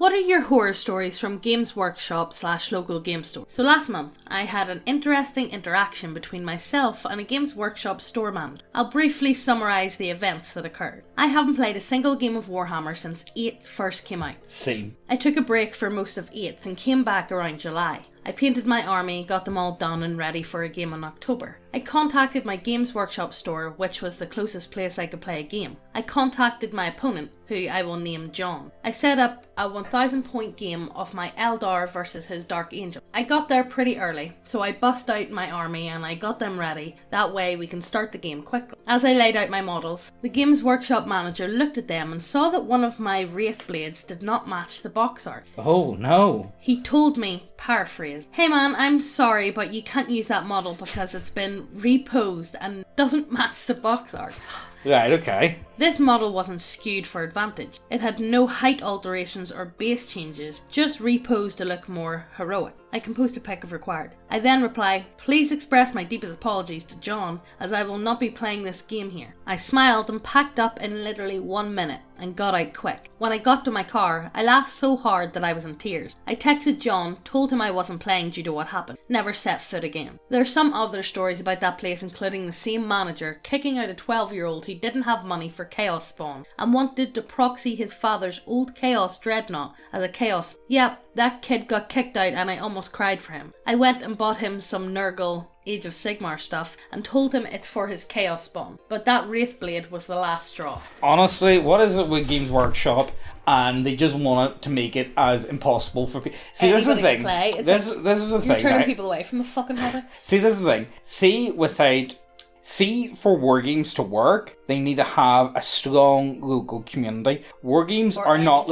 What are your horror stories from Games Workshop / local game store? So last month, I had an interesting interaction between myself and a Games Workshop store manager. I'll briefly summarise the events that occurred. I haven't played a single game of Warhammer since 8th first came out. Same. I took a break for most of 8th and came back around July. I painted my army, got them all done and ready for a game in October. I contacted my Games Workshop store, which was the closest place I could play a game. I contacted my opponent, who I will name John. I set up a 1000 point game of my Eldar versus his Dark Angel. I got there pretty early, so I bust out my army and I got them ready. That way we can start the game quickly. As I laid out my models, the Games Workshop manager looked at them and saw that one of my Wraith Blades did not match the box art. Oh no. He told me, paraphrase, "Hey man, I'm sorry, but you can't use that model because it's been reposed and doesn't match the box art." Right, okay. This model wasn't skewed for advantage. It had no height alterations or base changes, just reposed to look more heroic. I composed a pic if required. I then reply, "Please express my deepest apologies to John, as I will not be playing this game here." I smiled and packed up in literally 1 minute and got out quick. When I got to my car, I laughed so hard that I was in tears. I texted John, told him I wasn't playing due to what happened. Never set foot again. There are some other stories about that place, including the same manager kicking out a 12-year-old who didn't have money for Chaos Spawn and wanted to proxy his father's old Chaos Dreadnought as a Chaos. Yep, that kid got kicked out and I almost cried for him. I went and bought him some Nurgle Age of Sigmar stuff and told him it's for his Chaos Spawn. But that Wraith Blade was the last straw. Honestly, what is it with Games Workshop? And they just want to make it as impossible for people. See, this is the thing. This is the thing. You're turning right? people away from the fucking hobby. See, this is the thing. See, for wargames to work, they need to have a strong local community. Wargames are not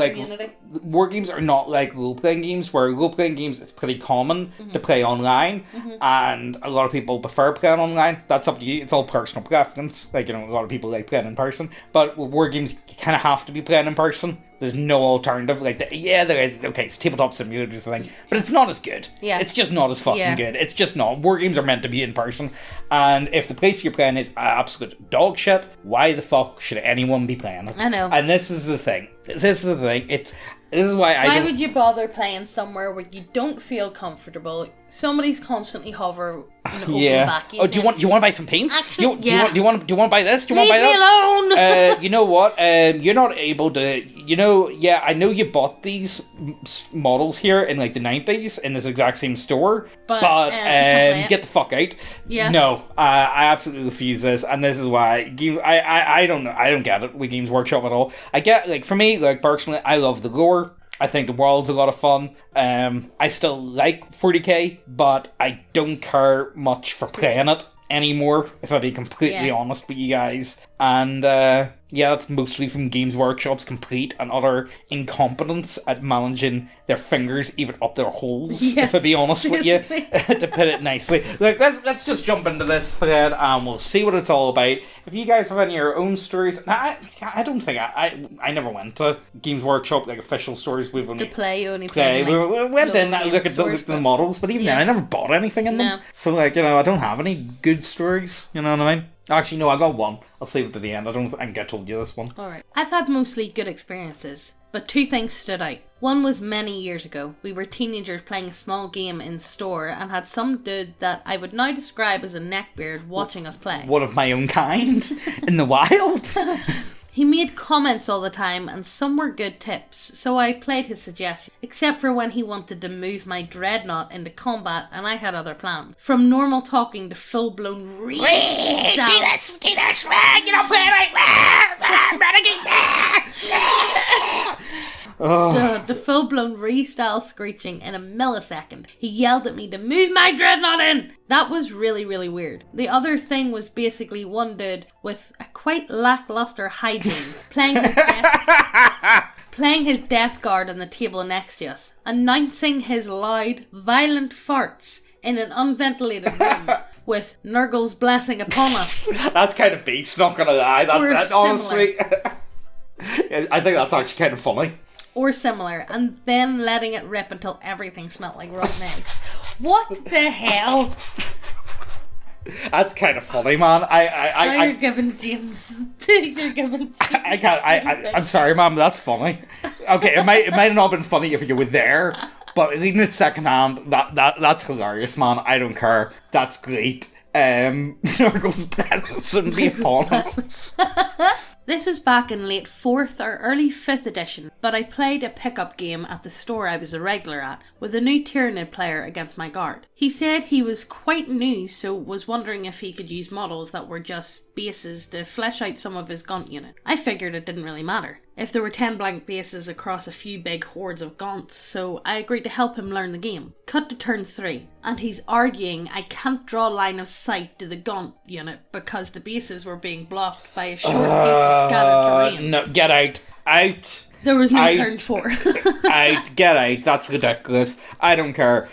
like role-playing games, where role-playing games, it's pretty common to play online, and a lot of people prefer playing online. That's up to you. It's all personal preference. Like, a lot of people like playing in person, but with wargames, you kind of have to be playing in person. There's no alternative. There is. Okay, it's tabletop simulator thing, but it's not as good. Yeah. It's just not as fucking good. It's just not. Wargames are meant to be in person, and if the place you're playing is absolute dog shit, why the fuck should anyone be playing it? I know. And this is the thing. This is why I. Why would you bother playing somewhere where you don't feel comfortable? Somebody's constantly hovering over the back. Oh, do you want to buy some paints? Actually, do you want to buy this? Do you want to buy that? Leave me alone. You know what? You're not able to. I know you bought these models here in like the 90s in this exact same store, but get the fuck out. Yeah. No, I absolutely refuse this, and this is why I don't know. I don't get it with Games Workshop at all. I get, like, for me, like, personally, I love the lore. I think the world's a lot of fun. I still like 40k, but I don't care much for playing it anymore, if I be completely honest with you guys. And that's mostly from Games Workshop's complete and utter incompetence at managing their fingers even up their holes, if I be honest with you, to put it nicely. Look, let's just jump into this thread and we'll see what it's all about. If you guys have any of your own stories, I don't think I never went to Games Workshop, like, official stores. We've only to play, you only play. We went in and look at the models, but even then I never bought anything in them. So, like, I don't have any good stories, you know what I mean? Actually, no, I got one. I'll save it to the end. I think I told you this one. Alright. I've had mostly good experiences, but two things stood out. One was many years ago. We were teenagers playing a small game in store and had some dude that I would now describe as a neckbeard watching us play. One of my own kind? In the wild? He made comments all the time, and some were good tips, so I played his suggestion, except for when he wanted to move my dreadnought into combat, and I had other plans. From normal talking to full-blown do this, you're not playing right, renegade. The full-blown re-style screeching in a millisecond. He yelled at me to move my dreadnought in! That was really, really weird. The other thing was basically one dude with a quite lackluster hygiene playing his death guard on the table next to us, announcing his loud, violent farts in an unventilated room with Nurgle's blessing upon us. That's kind of beast, not gonna lie. That honestly, I think that's actually kind of funny. Or similar, and then letting it rip until everything smelled like rotten eggs. What the hell? That's kind of funny, man. Now you're giving James. You're giving James. I can't. I'm sorry, ma'am. That's funny. Okay, it might have not been funny if you were there, but reading it secondhand, that's hilarious, man. I don't care. That's great. Narcos presents and be upon us. This was back in late 4th or early 5th edition, but I played a pickup game at the store I was a regular at with a new Tyranid player against my guard. He said he was quite new, so was wondering if he could use models that were just bases to flesh out some of his Gaunt unit. I figured it didn't really matter if there were 10 blank bases across a few big hordes of Gaunts, so I agreed to help him learn the game. Cut to turn 3, and he's arguing I can't draw line of sight to the Gaunt unit because the bases were being blocked by a short piece of scattered terrain. No, get out. Out. There was no turn 4. Out. Get out. That's ridiculous. I don't care.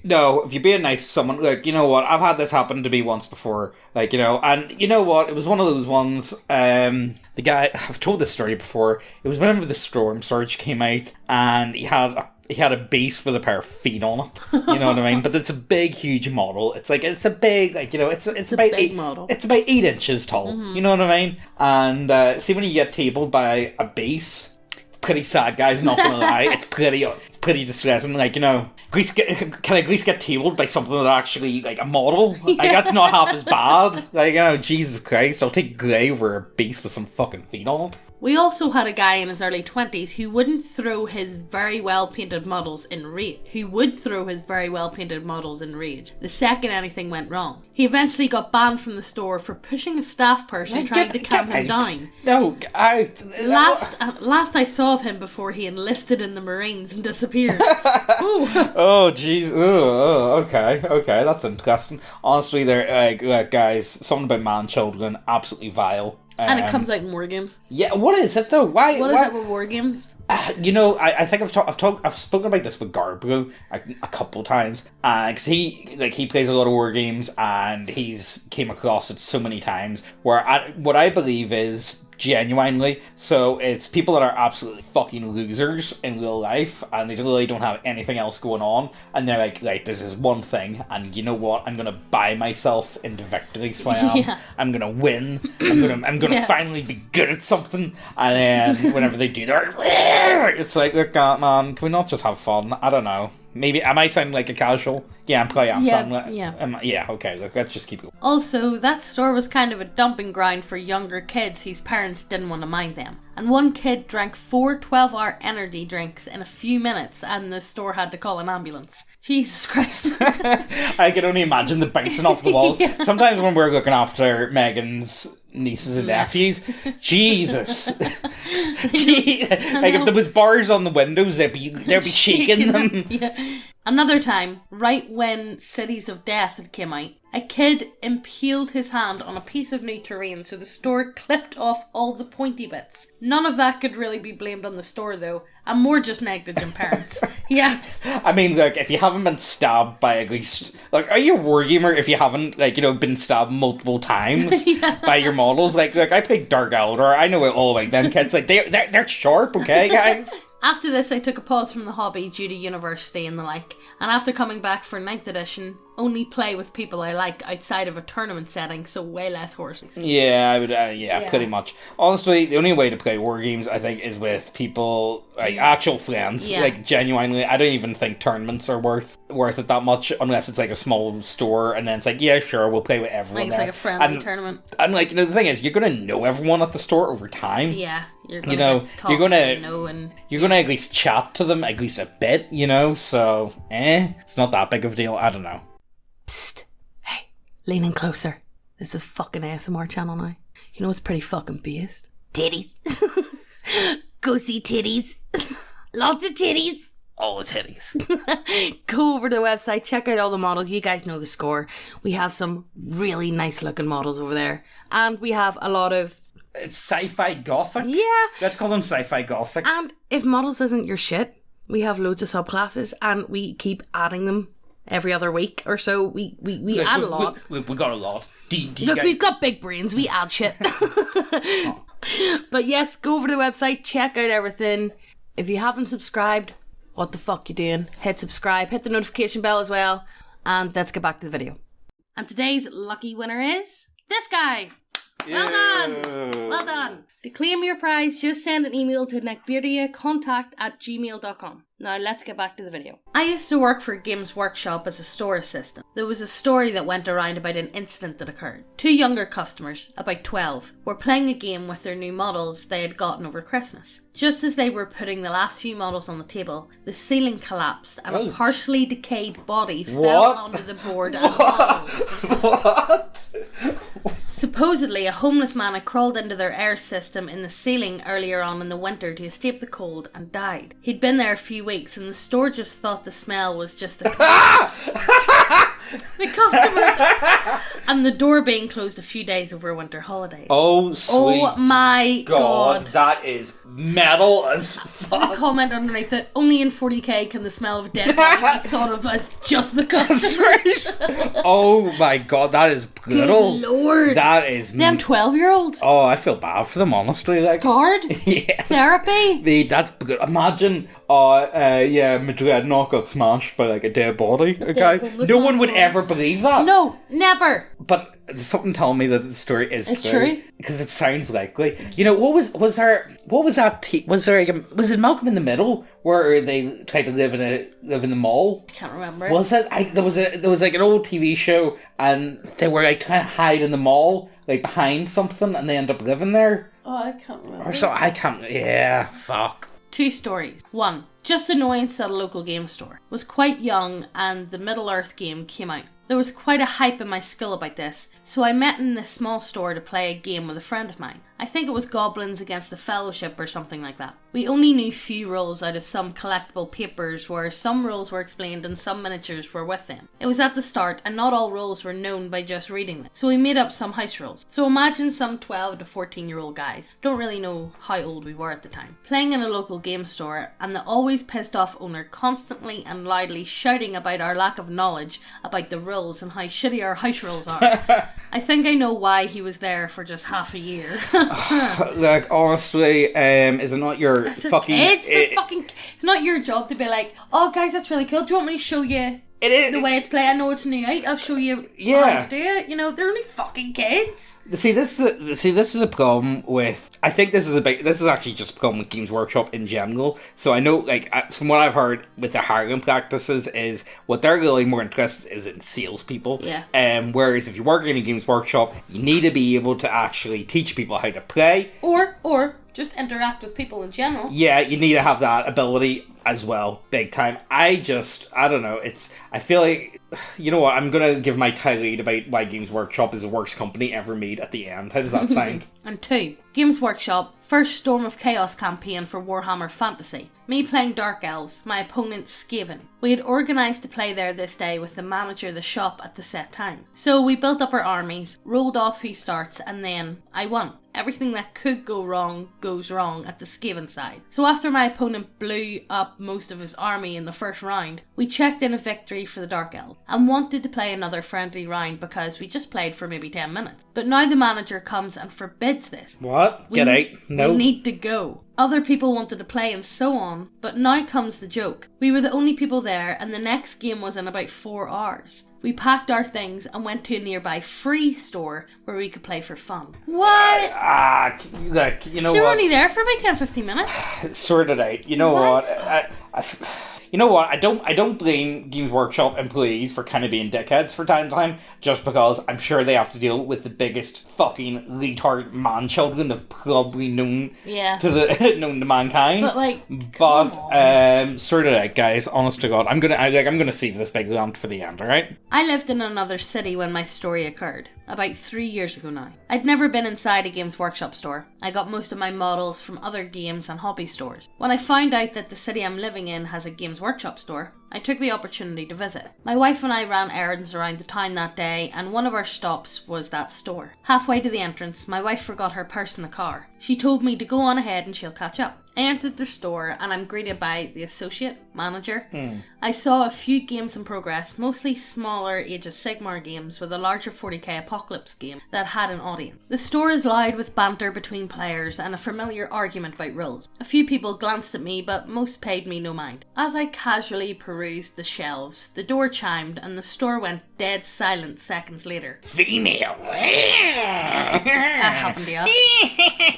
No, if you're being nice to someone, like, you know what? I've had this happen to me once before. Like, you know, and you know what? It was one of those ones, the guy, I've told this story before. It was whenever the Storm Surge came out, and he had a base with a pair of feet on it. You know what I mean? But it's a big, huge model. It's a big, like, you know, it's about big model. It's about 8 inches tall. You know what I mean? And see, when you get tabled by a base, it's pretty sad, guys. Not gonna lie, it's pretty distressing. Like, you know, can I at least get tabled by something that actually, like, a model? Like, that's not half as bad. Like, you know, Jesus Christ, I'll take grey over a base with some fucking feet on it. We also had a guy in his early 20s who wouldn't throw his very well painted models in rage. The second anything went wrong. He eventually got banned from the store for pushing a staff person trying to calm him down. No, out. Last I saw of him before he enlisted in the Marines and disappeared. Oh, jeez. Okay, that's interesting. Honestly, they're like, guys, something about man-children, absolutely vile. And it comes out in war games. Yeah, what is it though? Why? What is it with war games? You know, I think I've spoken about this with Garbro a couple times, because he plays a lot of war games, and he's came across it so many times where what I believe is genuinely, so it's people that are absolutely fucking losers in real life, and they really don't have anything else going on, and they're like, there's this one thing, and you know what, I'm gonna buy myself into victory slam. Yeah. I'm gonna win. I'm gonna finally be good at something, and then whenever they do, they're like, it's like, look, man, can we not just have fun? I don't know. Maybe, am I sounding like a casual? Yeah, I'm probably sounding like... Yeah, okay, look, let's just keep going. Also, that store was kind of a dumping ground for younger kids whose parents didn't want to mind them. And one kid drank 4 12-hour energy drinks in a few minutes, and the store had to call an ambulance. Jesus Christ. I can only imagine the bouncing off the wall. Yeah. Sometimes when we're looking after Megan's nieces and nephews, Jesus. Like, if there was bars on the windows, they'd be shaking them. Yeah. Another time, right when Cities of Death had come out, a kid impaled his hand on a piece of new terrain, so the store clipped off all the pointy bits. None of that could really be blamed on the store, though, and more just negligent parents. Yeah. I mean, look, if you haven't been stabbed by at least... Like, are you a wargamer if you haven't, like, you know, been stabbed multiple times by your models? Like, look, I played Dark Eldar. I know it all about them kids. Like, they're sharp, okay, guys? After this, I took a pause from the hobby due to university and the like, and after coming back for 9th edition, only play with people I like outside of a tournament setting, so way less horses. Yeah, I would. Yeah, pretty much. Honestly, the only way to play war games, I think, is with people, like, actual friends. Yeah. Like, genuinely, I don't even think tournaments are worth it that much, unless it's like a small store, and then it's like, yeah, sure, we'll play with everyone. Like, it's like a friendly tournament. And, like, you know, the thing is, you're gonna know everyone at the store over time. Yeah, you're gonna you're gonna at least chat to them at least a bit, you know. So, it's not that big of a deal. I don't know. Psst. Hey, lean in closer. This is fucking ASMR channel now. You know what's pretty fucking based? Titties. Go see titties. Lots of titties. All the titties. Go over to the website, check out all the models. You guys know the score. We have some really nice looking models over there. And we have a lot of... sci-fi gothic? Yeah. Let's call them sci-fi gothic. And if models isn't your shit, we have loads of subclasses and we keep adding them. Every other week or so, we add a lot. We got a lot. Look, we've got big brains. We add shit. But yes, go over to the website, check out everything. If you haven't subscribed, what the fuck you doing? Hit subscribe, hit the notification bell as well, and let's get back to the video. And today's lucky winner is this guy. Well done! Well done! To claim your prize, just send an email to neckbeardiacontact@gmail.com. Now let's get back to the video. I used to work for Games Workshop as a store assistant. There was a story that went around about an incident that occurred. Two younger customers, about 12, were playing a game with their new models they had gotten over Christmas. Just as they were putting the last few models on the table, the ceiling collapsed and a partially decayed body fell onto the board and models. What? Supposedly, a homeless man had crawled into their air system in the ceiling earlier on in the winter to escape the cold and died. He'd been there a few weeks and the store just thought the smell was just the customers and the door being closed a few days over winter holidays. Oh, sweet. Oh my God. That is metal as fuck. The comment underneath it, only in 40k can the smell of a dead body be thought of as just the customers. Oh my God, that is brutal. Good Lord. That is... Them 12-year-olds. Oh, I feel bad for them, honestly. Like, scarred? Yeah. Therapy? Mate, that's good. Imagine, Madrid got smashed by like a dead body. Okay, no one would ever believe that. No, never. But there's something telling me that the story is true because it sounds likely. You know, was it Malcolm in the Middle where they tried to live in the mall? I can't remember. Was it? There was like an old TV show and they were like trying to hide in the mall, like behind something, and they end up living there. Oh, I can't remember. Or so I can't. Yeah, fuck. Two stories. One, just annoyance at a local game store. Was quite young and the Middle-earth game came out. There was quite a hype in my school about this, so I met in this small store to play a game with a friend of mine. I think it was Goblins Against the Fellowship or something like that. We only knew few rules out of some collectible papers where some rules were explained and some miniatures were with them. It was at the start and not all rules were known by just reading them, so we made up some house rules. So imagine some 12 to 14-year-old guys, don't really know how old we were at the time, playing in a local game store and the always pissed off owner constantly and loudly shouting about our lack of knowledge about the rules and how shitty our house rules are. I think I know why he was there for just half a year. Like, honestly, is it not your fucking... It's not your job to be like, oh guys, that's really cool, do you want me to show you It is the way it's played? I know it's new out, I'll show you how to do it. You know, they're only fucking kids. This is a problem with... I think this is actually just a problem with Games Workshop in general. So I know, like, from what I've heard with their hiring practices is what they're really more interested is in salespeople. Yeah. Whereas if you're working in a Games Workshop, you need to be able to actually teach people how to play. Or just interact with people in general. Yeah, you need to have that ability as well, big time. I don't know, I feel like, you know what, I'm gonna give my tirade about why Games Workshop is the worst company ever made at the end. How does that sound? And 2, Games Workshop, first Storm of Chaos campaign for Warhammer Fantasy. Me playing Dark Elves, my opponent Skaven. We had organised to play there this day with the manager of the shop at the set time. So we built up our armies, rolled off who starts, and then I won. Everything that could go wrong goes wrong at the Skaven side. So after my opponent blew up most of his army in the first round, we checked in a victory for the Dark Elves and wanted to play another friendly round because we just played for maybe 10 minutes. But now the manager comes and forbids this. What? Get out. No. We need to go. Other people wanted to play and so on, but now comes the joke. We were the only people there and the next game was in about 4 hours. We packed our things and went to a nearby free store where we could play for fun. What? Look, you know They were what? only there for about 10-15 minutes. Sort it out. You know what? You know what? I don't blame Games Workshop employees for kind of being dickheads from time to time, just because I'm sure they have to deal with the biggest fucking retard man children they've probably known known to mankind. But sort it out, guys. Honest to God, I'm gonna save this big rant for the end. All right? I lived in another city when my story occurred. About 3 years ago now. I'd never been inside a Games Workshop store. I got most of my models from other games and hobby stores. When I found out that the city I'm living in has a Games Workshop store, I took the opportunity to visit. My wife and I ran errands around the town that day and one of our stops was that store. Halfway to the entrance, my wife forgot her purse in the car. She told me to go on ahead and she'll catch up. I entered the store and I'm greeted by the associate manager. I saw a few games in progress, mostly smaller Age of Sigmar games with a larger 40k Apocalypse game that had an audience. The store is loud with banter between players and a familiar argument about rules. A few people glanced at me but most paid me no mind. As I casually perused perused the shelves. The door chimed and the store went dead silent seconds later. Female. That happened to us.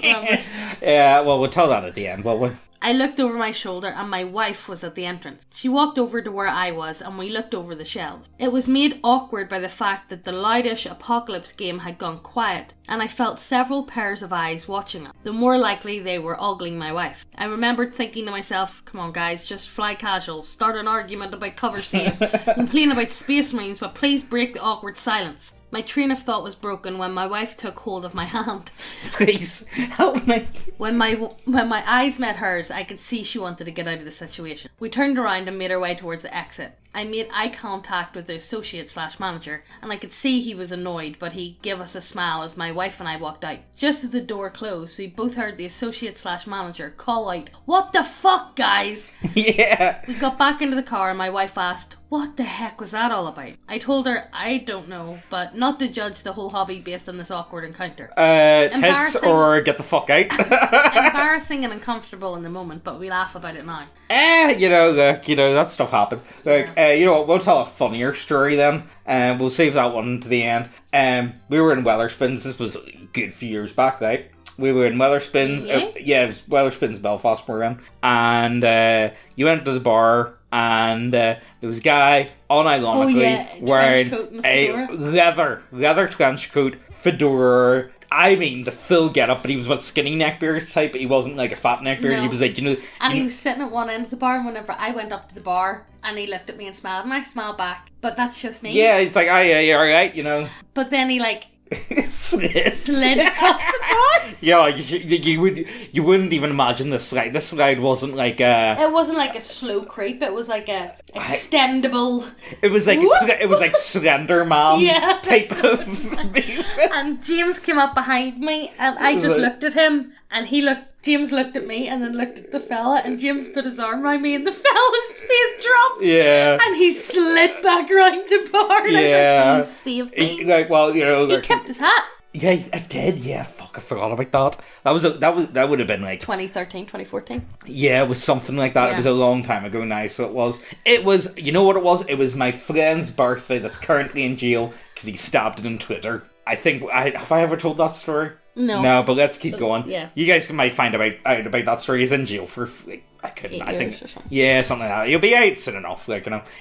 Remember? Yeah, well, we'll tell that at the end, won't we? I looked over my shoulder and my wife was at the entrance. She walked over to where I was and we looked over the shelves. It was made awkward by the fact that the loudish apocalypse game had gone quiet and I felt several pairs of eyes watching us. The more likely they were ogling my wife. I remembered thinking to myself, come on guys, just fly casual, start an argument about cover saves, complain about space marines, but please break the awkward silence. My train of thought was broken when my wife took hold of my hand. Please, help me. When my eyes met hers, I could see she wanted to get out of the situation. We turned around and made our way towards the exit. I made eye contact with the associate/manager, and I could see he was annoyed, but he gave us a smile as my wife and I walked out. Just as the door closed, we both heard the associate/manager call out, "What the fuck, guys?" Yeah. We got back into the car and my wife asked, "What the heck was that all about?" I told her, I don't know, but not to judge the whole hobby based on this awkward encounter. Tits or get the fuck out. Embarrassing and uncomfortable in the moment, but we laugh about it now. That stuff happens. You know what, we'll tell a funnier story then. We'll save that one to the end. We were in Weatherspoons. This was a good few years back, right? We were in Weatherspoons. It was Weatherspoons, Belfast we're in. And you went to the bar and there was a guy, unironically, wearing a leather trench coat, fedora. I mean, the full get-up, but he was with skinny neckbeard type, but he wasn't like a fat neckbeard. No. He was like, And he was sitting at one end of the bar, and whenever I went up to the bar, and he looked at me and smiled, and I smiled back. But that's just me. Yeah, it's like, yeah, you're alright, But then he, slid across the bar. Yeah, you wouldn't even imagine the slide. This slide wasn't like a... It wasn't like a slow creep, it was like a extendable... It was like Slender Man type of movement. And James came up behind me, and I just looked at him, and James looked at me and then looked at the fella, and James put his arm around me and the fella's face dropped. Yeah. And he slid back around the bar and I was like, please save me. He tipped his hat. Yeah, I did. Yeah, fuck, I forgot about that. That would have been like 2013, 2014. Yeah, it was something like that. Yeah. It was a long time ago now, so it was, you know what it was? It was my friend's birthday that's currently in jail because he stabbed it on Twitter. I think, have I ever told that story? No, but let's keep going. Yeah. You guys might find out about that story. He's in jail for, I think, yeah, something like that. He'll be out soon enough,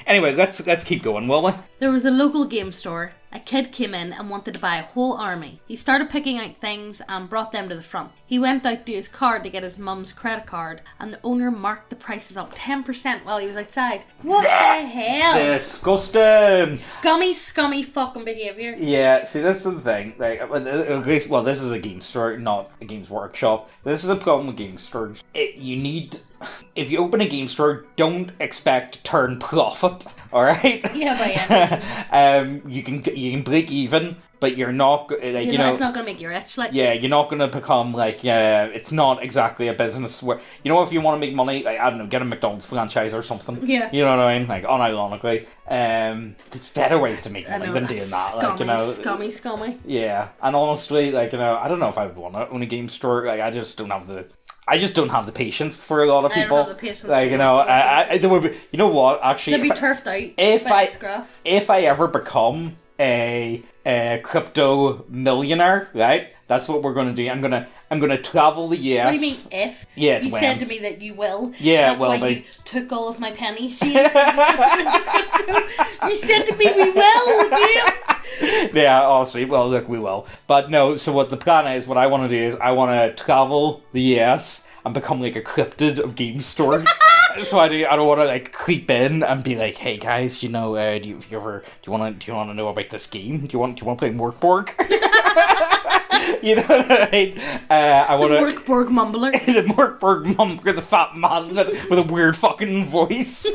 Anyway, let's keep going, will we? There was a local game store. A kid came in and wanted to buy a whole army. He started picking out things and brought them to the front. He went out to his card to get his mum's credit card, and the owner marked the prices up 10% while he was outside. What the hell? Disgusting! Scummy fucking behaviour. Yeah, see, this is the thing. Well, this is a game store, not a games workshop. This is a problem with game stores. If you open a game store, don't expect to turn profit, alright? Yeah, by any. You can break even, but you're not, it's not going to make you rich, Yeah, you're not going to become, it's not exactly a business where, if you want to make money, I don't know, get a McDonald's franchise or something. Yeah. You know what I mean? Unironically. There's better ways to make money than doing that. Scummy. Yeah, and honestly, I don't know if I would want to own a game store. I just don't have the patience for a lot of people. I don't have the patience. There would be. You know what? Actually, they'd be turfed out. If I ever become a crypto millionaire, right? That's what we're going to do. I'm gonna travel the US. What do you mean if? Yeah, you said to me that you will. Yeah, That's why you took all of my pennies, James. You said to me we will, James. Yeah, honestly, well, look, we will. But no, so what the plan is, what I want to do is I want to travel the US and become like a cryptid of game stores. So I don't want to creep in and be like, hey guys, do you want to know about this game? Do you want to play Morkborg? You know what I mean? The Morkborg mumbler. The Morkborg mumbler, the fat man with a weird fucking voice.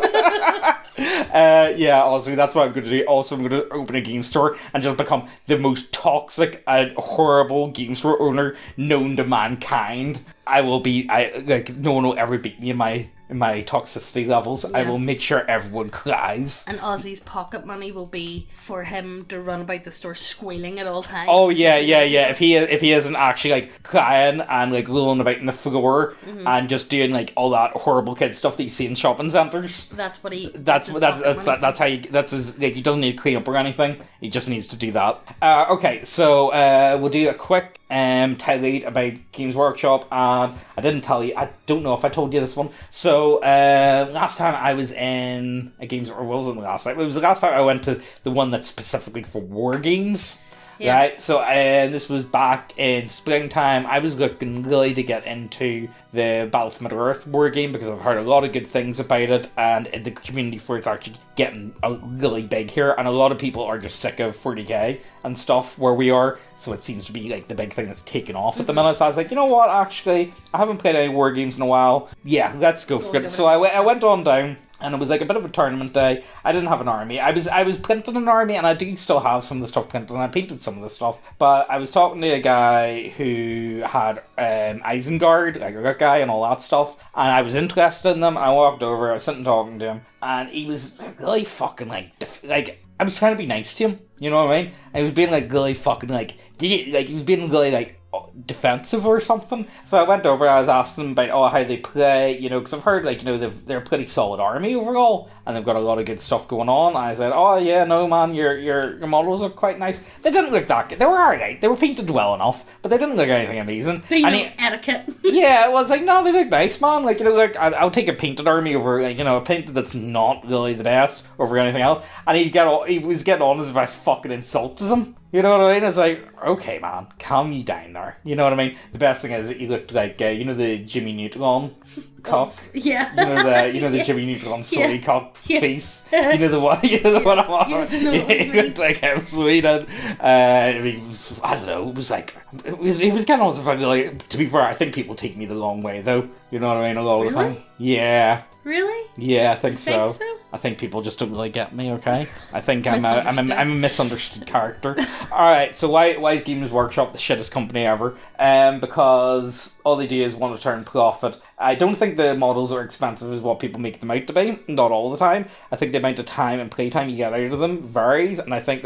Yeah, honestly, that's what I'm going to do. Also, I'm going to open a game store and just become the most toxic and horrible game store owner known to mankind. No one will ever beat me in my in my toxicity levels. I will make sure everyone cries. And Ozzy's pocket money will be for him to run about the store squealing at all times. Oh yeah. If he isn't actually like crying and like rolling about in the floor and just doing like all that horrible kid stuff that you see in shopping centres. That's what he. That's how you. That's his. Like, he doesn't need to clean up or anything. He just needs to do that. Okay, so we'll do a quick tirade about Games Workshop, and I didn't tell you. I don't know if I told you this one. So last time I was in a games, or wasn't the last time? It was the last time I went to the one that's specifically for war games. Yeah. Right, so this was back in springtime. I was looking really to get into the Battle for Middle-earth war game because I've heard a lot of good things about it, and the community for it's actually getting really big here, and a lot of people are just sick of 40k and stuff where we are, so it seems to be like the big thing that's taken off at the minute. So I was like, you know what, actually, I haven't played any war games in a while. Yeah, let's go for it. So I went on down. And it was like a bit of a tournament day. I didn't have an army. I was printing an army, and I do still have some of the stuff printed, and I painted some of the stuff. But I was talking to a guy who had Isengard, like a good guy, and all that stuff. And I was interested in them. I walked over, I was sitting talking to him, and he was really fucking like I was trying to be nice to him, you know what I mean? And he was being like really fucking he was being really like defensive or something. So I went over, I was asking them about how they play, because I've heard they're a pretty solid army overall, and they've got a lot of good stuff going on. I said, oh yeah, no man, your models are quite nice. They didn't look that good. They were alright. They were painted well enough, but they didn't look anything amazing. Etiquette. Yeah, well, it's like, no, they look nice, man. Like, I'll take a painted army over a painted that's not really the best over anything else. And he was getting on as if I fucking insulted him. You know what I mean? It's like, okay, man, calm you down there. You know what I mean? The best thing is that he looked like, the Jimmy Neutron cock. Yeah. The Jimmy Neutron soy cock face. The one I'm on. Yes, he looked like him, so he did. I don't know. It was like, he was kind of also funny. Like, to be fair, I think people take me the long way, though. You know what I mean? A lot of the time. Yeah. Really? Yeah, I think so. I think people just don't really get me. Okay, I think I'm a misunderstood character. All right, so why is Games Workshop the shittest company ever? Because all they do is want to turn profit. I don't think the models are expensive as what people make them out to be. Not all the time. I think the amount of time and playtime you get out of them varies, and I think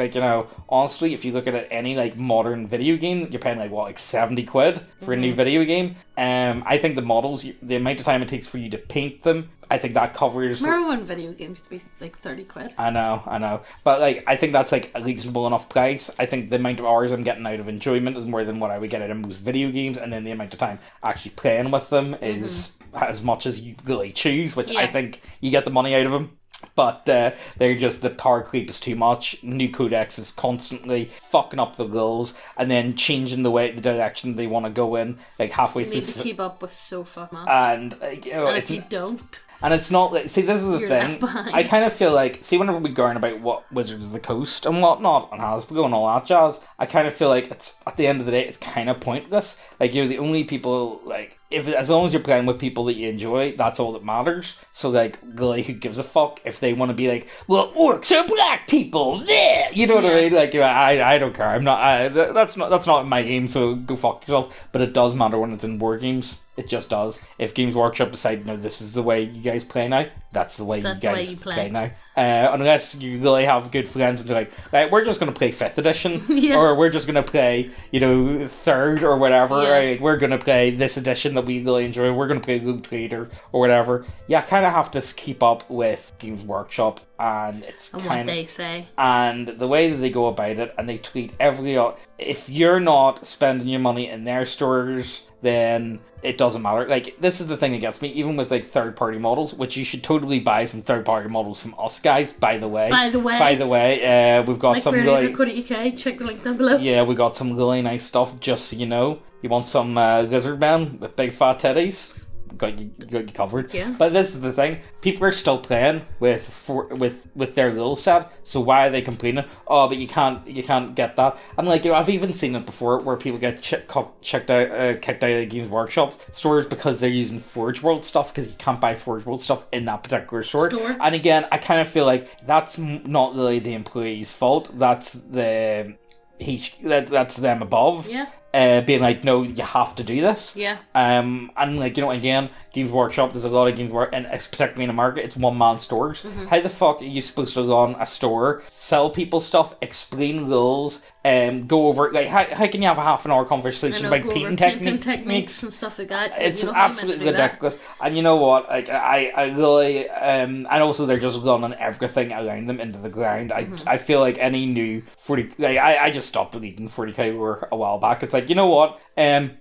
honestly, if you look at any modern video game, you're paying like 70 quid for a new video game. I think the models, the amount of time it takes for you to paint them, I think that covers. Remember when video games used to be like 30 quid? I know. But I think that's a reasonable enough price. I think the amount of hours I'm getting out of enjoyment is more than what I would get out of most video games, and then the amount of time actually playing with them is as much as you really choose, which I think you get the money out of them. But they're just, the power creep is too much. New codex is constantly fucking up the rules and then changing the direction they want to go in, halfway through. You need to keep up with so fucking much. And if you don't. And it's not like, see, this is the You're thing. left behind. I kind of feel like, see, whenever we learn about what Wizards of the Coast and whatnot and Hasbro and all that jazz, I kind of feel like it's, at the end of the day, it's kind of pointless. You're the only people, as long as you're playing with people that you enjoy, that's all that matters. So, really, who gives a fuck if they want to be like, well, orcs are black people, yeah! You know what I mean? I don't care. That's not my game, so go fuck yourself. But it does matter when it's in war games. It just does. If Games Workshop decide, no, this is the way you guys play now, that's the way you guys play now. Unless you really have good friends and you're like, we're just going to play 5th edition, or we're just going to play, 3rd or whatever, right? We're going to play this edition that we really enjoy, we're going to play Loot Trader or whatever. You kind of have to keep up with Games Workshop, and it's what they say. And the way that they go about it, and they tweet if you're not spending your money in their stores, then it doesn't matter. This is the thing that gets me, even with third-party models, which you should totally buy some third-party models from us guys, by the way. We've got some really... UK, check the link down below. Yeah, we got some really nice stuff, just so you know. You want some lizard men with big fat titties? Got you covered. Yeah. But this is the thing. People are still playing with their rule set, so why are they complaining? Oh, but you can't get that. And I've even seen it before where people get kicked out of Games Workshop stores because they're using Forge World stuff, because you can't buy Forge World stuff in that particular store. And again, I kind of feel like that's not really the employee's fault. That's that's them above. Yeah. being like, no, you have to do this. Yeah. And like, you know, again, Games Workshop, there's a lot of Games Workshop, and particularly in America, it's one-man stores. How the fuck are you supposed to run a store, sell people stuff, explain rules, go over, like, how can you have a half an hour conversation about painting techniques and stuff like that? It's absolutely ridiculous. And you know what, like, I really, and also they're just running everything around them into the ground. I feel like any new 40, like, I just stopped reading 40k lore a while back. It's like, you know what,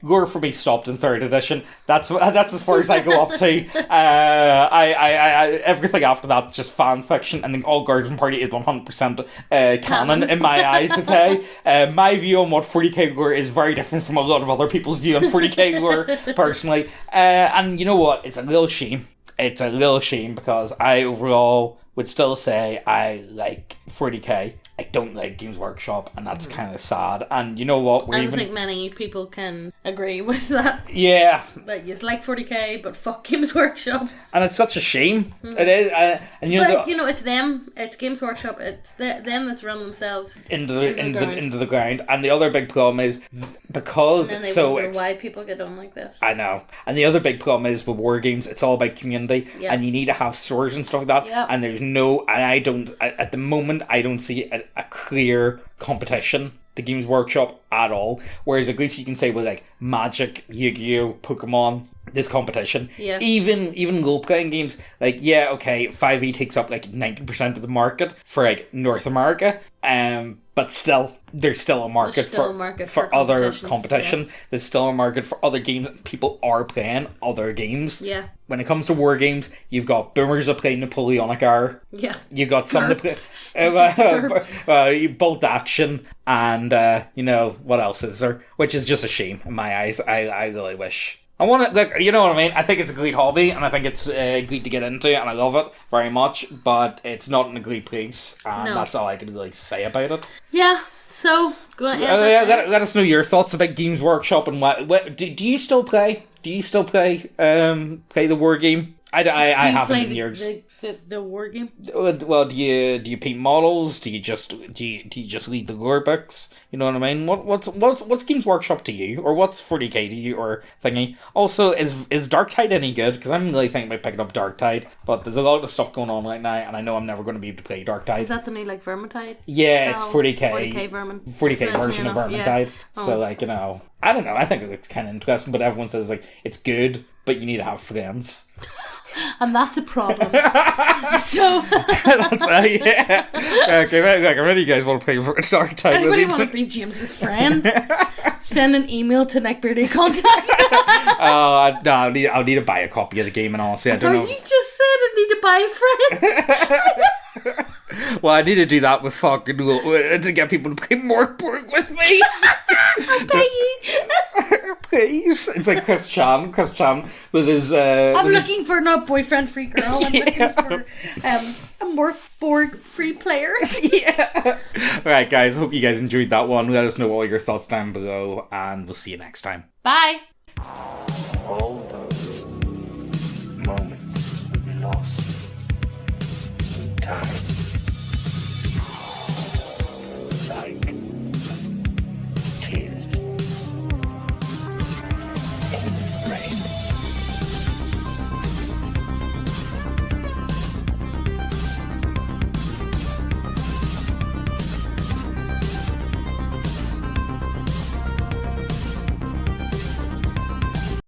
lore for me stopped in 3rd edition. That's as far as I go up to. I everything after that's just fan fiction, and the All Guardian Party is 100% canon in my eyes. Okay, my view on what 40k lore is very different from a lot of other people's view on 40k lore personally. And you know what? It's a little shame. It's a little shame because I overall would still say I like 40k. I don't like Games Workshop, and that's kind of sad. And you know what? I don't think many people can agree with that. Yeah. That you like 40k, but fuck Games Workshop. And it's such a shame. It is. And you know, but you know, it's them. It's Games Workshop. It's them that's run themselves into the ground. And the other big problem is because and it's so wonder why people get on like this. I know. And the other big problem is with war games, it's all about community, and you need to have swords and stuff like that. And there's no, and I don't at the moment I don't see a clear competition to Games Workshop at all. Whereas at least you can say with like Magic, Yu-Gi-Oh, Pokemon, there's competition. Yeah. Even role-playing games, like, yeah, okay, 5e takes up like 90% of the market for like North America, but still, there's still a market for other competition. Yeah. There's still a market for other games. People are playing other games. Yeah. When it comes to war games, you've got boomers that play Napoleonic Hour. Yeah. You got some that play bolt action, and you know what else is there? Which is just a shame in my eyes. I really wish. I want to, like, you know what I mean? I think it's a great hobby, and I think it's great to get into, and I love it very much, but it's not in a great place, and that's all I can really say about it. Yeah, so, go ahead. Let us know your thoughts about Games Workshop, and what do you still play? Do you still play the war game? I haven't in years. The war game? Well, do you paint models? Do you just read the lore books? You know what I mean? What's Games Workshop to you, or what's 40k to you, or thingy? Also, is Darktide any good? Because I'm really thinking about picking up Darktide, but there's a lot of stuff going on right now, and I know I'm never going to be able to play Darktide. Is that the new like Vermintide? Yeah, style? It's 40k. 40k Vermin. 40k version of Vermintide. Yeah. So like, you know, I don't know. I think it looks kind of interesting, but everyone says like it's good, but you need to have friends. And that's a problem. So yeah. Okay, like, I really guys want to play for Darktide. Anybody want to be James's friend? Send an email to Neckbeardia contact. No, I'll need to buy a copy of the game, and honestly, I don't know. You just said I need to buy a friend. Well, I need to do that with fucking to get people to play Morkborg with me. I'll pay you. Please. It's like Chris Chan with his I'm looking for not boyfriend free girl. I'm looking for a Morkborg free player. Yeah. Alright guys, hope you guys enjoyed that one. Let us know all your thoughts down below, and we'll see you next time. Bye. All those moments we lost in time.